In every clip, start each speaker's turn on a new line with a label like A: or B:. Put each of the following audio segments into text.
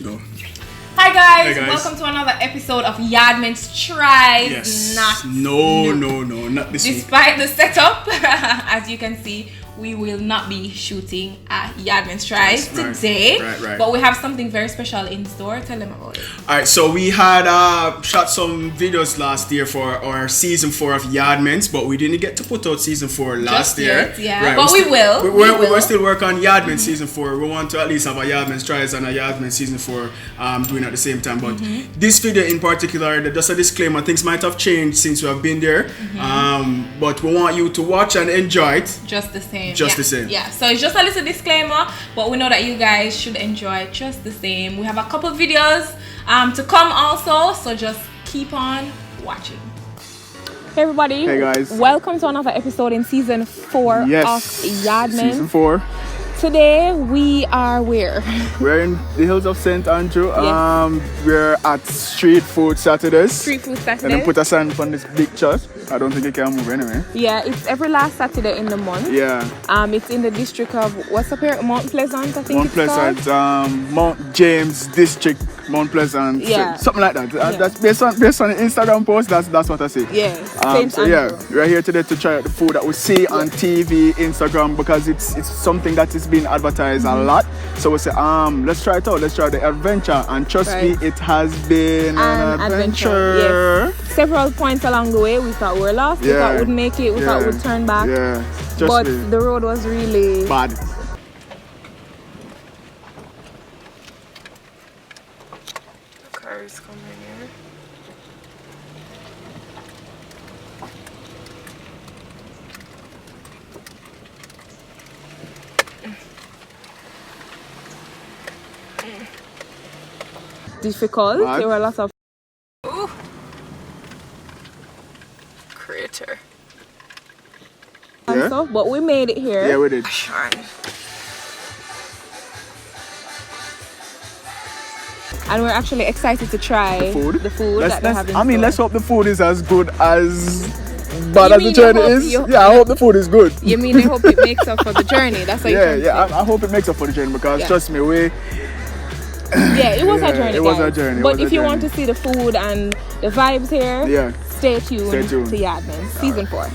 A: Go.
B: Hi guys,
A: Hi guys,
B: welcome to another episode of YaadMentz Tries.
A: Yes.
B: Not
A: No, not this week.
B: Despite the setup, as you can see, we will not be shooting at YaadMentz Tries today.
A: Right.
B: But we have something very special in store. Tell them about it.
A: Alright, so we had shot some videos last year for our season 4 of YaadMentz, but we didn't get to put out season 4 last year.
B: Yeah, but we will.
A: We're still working on YaadMentz season 4. We want to at least have a YaadMentz Tries and a YaadMentz season 4 doing at the same time. But this video in particular, just a disclaimer, things might have changed since we have been there. But we want you to watch and enjoy it.
B: Just the same.
A: The same.
B: Yeah, so it's just a little disclaimer, but we know that you guys should enjoy it just the same. We have a couple videos to come also, so just keep on watching. Hey everybody.
A: Hey guys.
B: Welcome to another episode in season 4 of YaadMentz.
A: Season 4.
B: Today we are where?
A: We're in the hills of St. Andrew.
B: Yes.
A: We're at Street Food Saturdays.
B: Street Food
A: And
B: Saturday.
A: then put a sign up on this big church. I don't think it can move anyway.
B: Yeah, it's every last Saturday in the month.
A: Yeah.
B: It's in the district of, what's up here? Mount Pleasant, I think
A: Mount
B: it's
A: Pleasant,
B: called.
A: Mount James District, Mount Pleasant.
B: Yeah.
A: Something like that. That's based on the Instagram post, that's what I say.
B: Yeah.
A: So yeah, we're here today to try out the food that we see on TV, Instagram, because it's something that is being advertised a lot. So we say, let's try it out, let's try the adventure. And trust me, it has been an adventure.
B: Yes. Several points along the way, we thought we were lost, we thought we'd make it, we thought we'd turn back.
A: Yeah.
B: But the road was really
A: bad.
B: The car is coming here. Difficult.
A: What?
B: There were lots of crater and stuff, but we made it here.
A: Yeah, we did.
B: And we're actually excited to try the food that they have in store.
A: Let's hope the food is as good as bad
B: You
A: as the
B: mean
A: journey
B: you hope
A: is.
B: you-
A: Yeah, I hope the food is good.
B: You mean I hope it makes up for the journey? That's what you're trying to say.
A: I hope it makes up for the journey because trust me,
B: Yeah, it was a journey.
A: It was
B: guys.
A: a journey.
B: But if you want to see the food and the vibes here, stay tuned to YaadMentz season 4.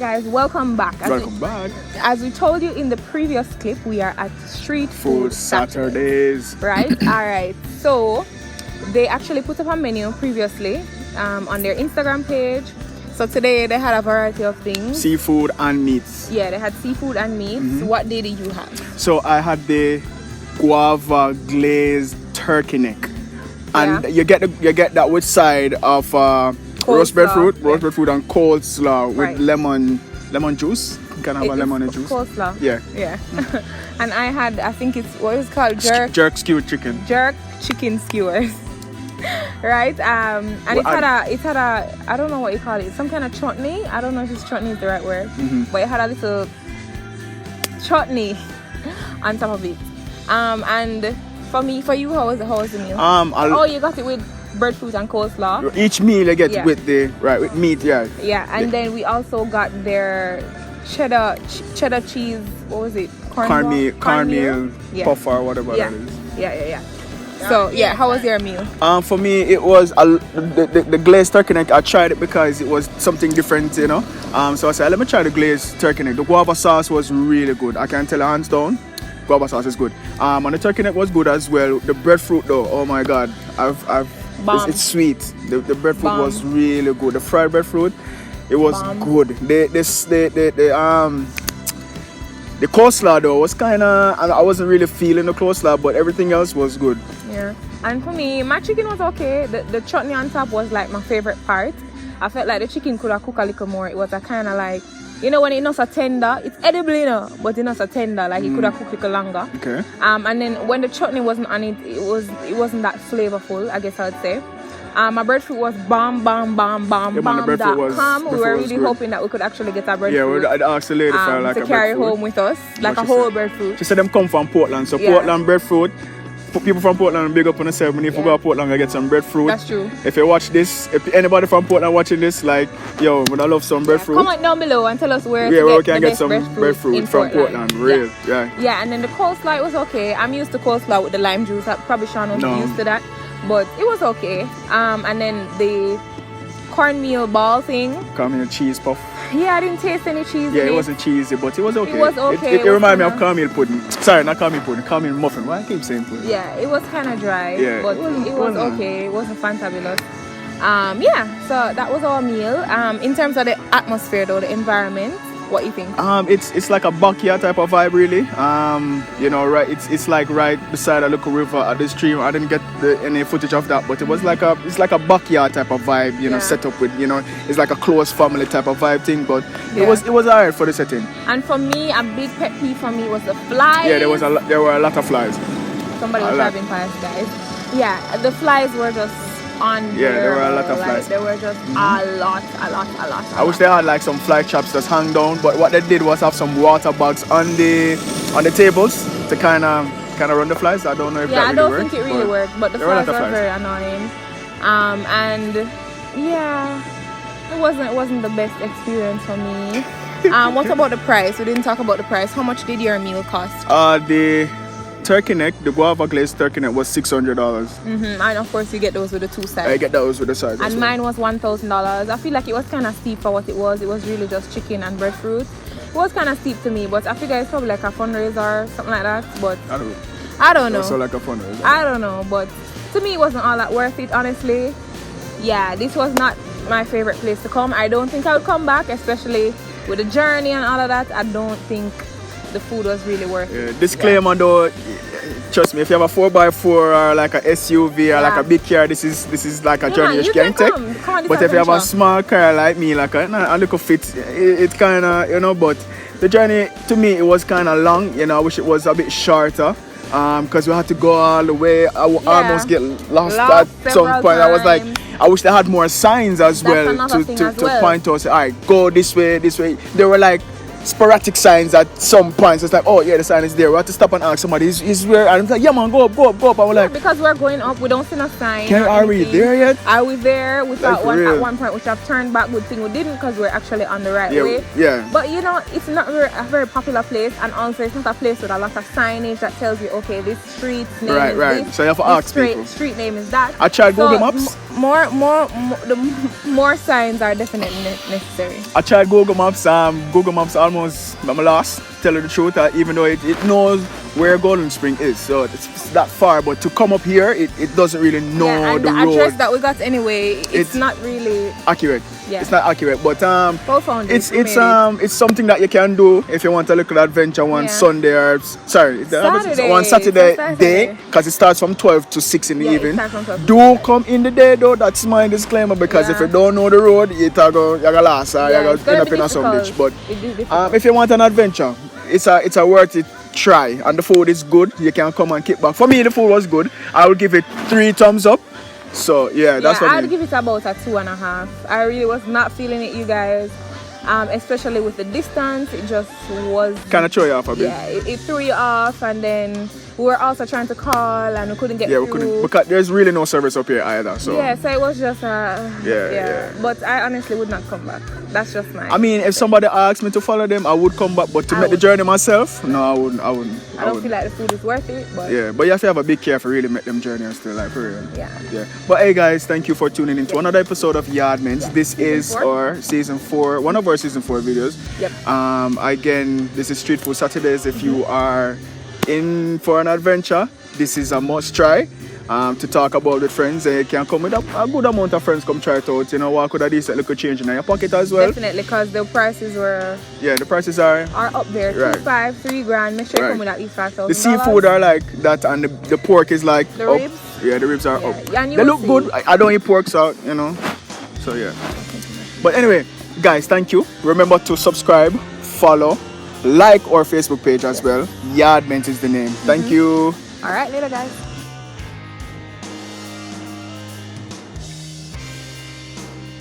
B: guys, welcome back.
A: Welcome back.
B: As we told you in the previous clip, we are at Street Food
A: Saturdays.
B: Right? Alright. So they actually put up a menu previously on their Instagram page. So today they had a variety of things.
A: Seafood and meats.
B: Yeah, they had seafood and meats. What day did you have?
A: So I had the guava glazed turkey neck. And you get that with side of roast breadfruit and coleslaw with lemon juice. You can have a lemon juice.
B: Coleslaw.
A: Yeah.
B: And I had, I think it's what is called jerk
A: skewered chicken.
B: Jerk chicken skewers. Right? And it had a I don't know what you call it. Some kind of chutney. I don't know if it's chutney is the right word. But it had a little chutney on top of it. And for you, how was the meal? You got it with breadfruit and coleslaw.
A: Each meal you get with with meat,
B: and then we also got their cheddar cheese. What was it?
A: Cornmeal puff or whatever that is.
B: Yeah. So how was your meal?
A: For me, it was the glazed turkey neck. I tried it because it was something different, So I said, let me try the glazed turkey neck. The guava sauce was really good. I can tell you hands down. Guava sauce is good. And the turkey neck was good as well. The breadfruit though, oh my god, it's sweet. The breadfruit was really good. The fried breadfruit, it was good. The coleslaw though was kinda, I wasn't really feeling the coleslaw, but everything else was good.
B: Yeah. And for me, my chicken was okay. The chutney on top was like my favorite part. I felt like the chicken could have cooked a little more. It was a kind of like, when it's not so tender, it's edible, but it's not so tender. Like it could have cooked a little longer.
A: Okay.
B: And then when the chutney wasn't on it, it wasn't that flavorful, I guess I would say. My breadfruit was bomb.com. We were really hoping that we could actually get our breadfruit.
A: Yeah, I'd ask the lady for like
B: to carry home with us, like a whole breadfruit.
A: She said them come from Portland, so Portland breadfruit. People from Portland big up on themselves. If we go to Portland, I get some breadfruit.
B: That's true.
A: If you watch this, if anybody from Portland watching this, like, would I love some breadfruit?
B: Comment down below and tell us where
A: we can get some breadfruit from Portland. Real,
B: yeah. And then the coleslaw was okay. I'm used to coleslaw with the lime juice. Probably Sean wasn't used to that, but it was okay. And then the cornmeal ball thing.
A: Cornmeal cheese puff.
B: Yeah, I didn't taste any cheese.
A: Yeah, it wasn't cheesy, but it was okay.
B: It was okay.
A: It reminded me of cornmeal pudding. Sorry, not cornmeal pudding, cornmeal muffin. Why I keep saying pudding?
B: Yeah, it was kind of dry, but it was okay. It wasn't fantabulous. So that was our meal. In terms of the atmosphere though, the environment, what do you think?
A: It's like a backyard type of vibe, really. Right? It's like right beside a local river at the stream. I didn't get any footage of that, but it was like a backyard type of vibe. Set up with it's like a close family type of vibe thing. But it was alright for the setting.
B: And for me, a big pet peeve for me was the flies.
A: Yeah, there were a lot of flies.
B: Somebody was driving past, guys. Yeah, the flies were just on
A: there were a lot of flies.
B: There were just a lot.
A: I wish they had like some fly traps that's hung down, but what they did was have some water bags on the tables to kind of run the flies. I don't know if that really worked.
B: I don't think it really worked, but the flies were very annoying. And it wasn't the best experience for me. What about the price? We didn't talk about the price. How much did your meal cost?
A: The turkey neck, the guava glazed turkey neck was $600.
B: And of course you get those with the two sides.
A: I get those with the sides.
B: And mine was $1,000. I feel like it was kind of steep for what it was. It was really just chicken and breadfruit. It was kind of steep to me, but I figure it's probably like a fundraiser or something like that. But I don't know.
A: Also like a fundraiser.
B: I don't know, but to me it wasn't all that worth it, honestly. Yeah, this was not my favorite place to come. I don't think I would come back, especially with the journey and all of that. I don't think the food was really worth it.
A: Disclaimer though, trust me, if you have a 4x4 or like a SUV or like a big car, this is like a journey you can take. But if you have a small car like me, like a little fit, it kind of, but the journey to me, it was kind of long. I wish it was a bit shorter. Because we had to go all the way. I almost get lost at some point. I was like, I wish they had more signs as well to point us. All right, go this way. They were like sporadic signs at some points. It's like, oh yeah, the sign is there. We have to stop and ask somebody, is where? And it's like, yeah man, go up. And we're like,
B: because we're going up, we don't see no sign.
A: Are we there yet?
B: Are we there? We thought
A: Like,
B: at one point we should have turned back. Good thing we didn't, because we're actually on the right way.
A: Yeah.
B: But you know, it's not a very popular place, and also it's not a place with a lot of signage that tells you, okay, this street name is this.
A: So you have to ask people.
B: Street name is that.
A: I tried Google Maps.
B: More signs are definitely necessary.
A: I tried Google Maps. Google Maps almost, I'm lost. Tell you the truth, even though it knows where Golden Spring is, so it's that far. But to come up here, it doesn't really know
B: and
A: the
B: the
A: road.
B: address that we got anyway, it's not really
A: accurate.
B: Yeah.
A: It's not accurate, but
B: it's
A: something that you can do if you want a little adventure one Sunday or one Saturday day, because it starts from 12 to 6 in the evening. Do come in the day though. That's my disclaimer, because if you don't know the road, you're gonna last or you're gonna end up in some bitch. But if you want an adventure, it's a worth it try, and the food is good. You can come and kick back. For me, the food was good. I would give it 3 thumbs up. So that's what
B: I would give it about a 2.5. I really was not feeling it, you guys. Especially with the distance, it just was
A: kind of throw you off a bit.
B: Yeah, it threw you off, and then we were also trying to call and we couldn't get through.
A: We couldn't, because there's really no service up here either. So
B: so it was just But I honestly would not come back. That's just my.
A: I mean, if somebody asked me to follow them, I would come back. But to make the journey myself, no, I wouldn't.
B: I don't feel like the food is worth it. But
A: but you have to have a big care for really make them journey and still, like, for real.
B: Yeah.
A: But hey guys, thank you for tuning in to another episode of YaadMentz. This is our season 4, one of our season 4 videos. Again, this is Street Food Saturdays. If you are in for an adventure, this is a must try. To talk about with friends, you can come with a good amount of friends, come try it out, walk with a decent little change in your pocket as well.
B: Definitely, because the prices were
A: the prices are up there.
B: 2,500, $3,000. Make sure you come with at least $5,000.
A: The seafood are like that, and the pork is like
B: the
A: up.
B: Ribs.
A: Yeah, the ribs are up.
B: And
A: they look good. I don't eat pork, so so but anyway, guys, thank you. Remember to subscribe, follow, like our Facebook page as well. YaadMentz is the name. Thank you.
B: All right, later guys.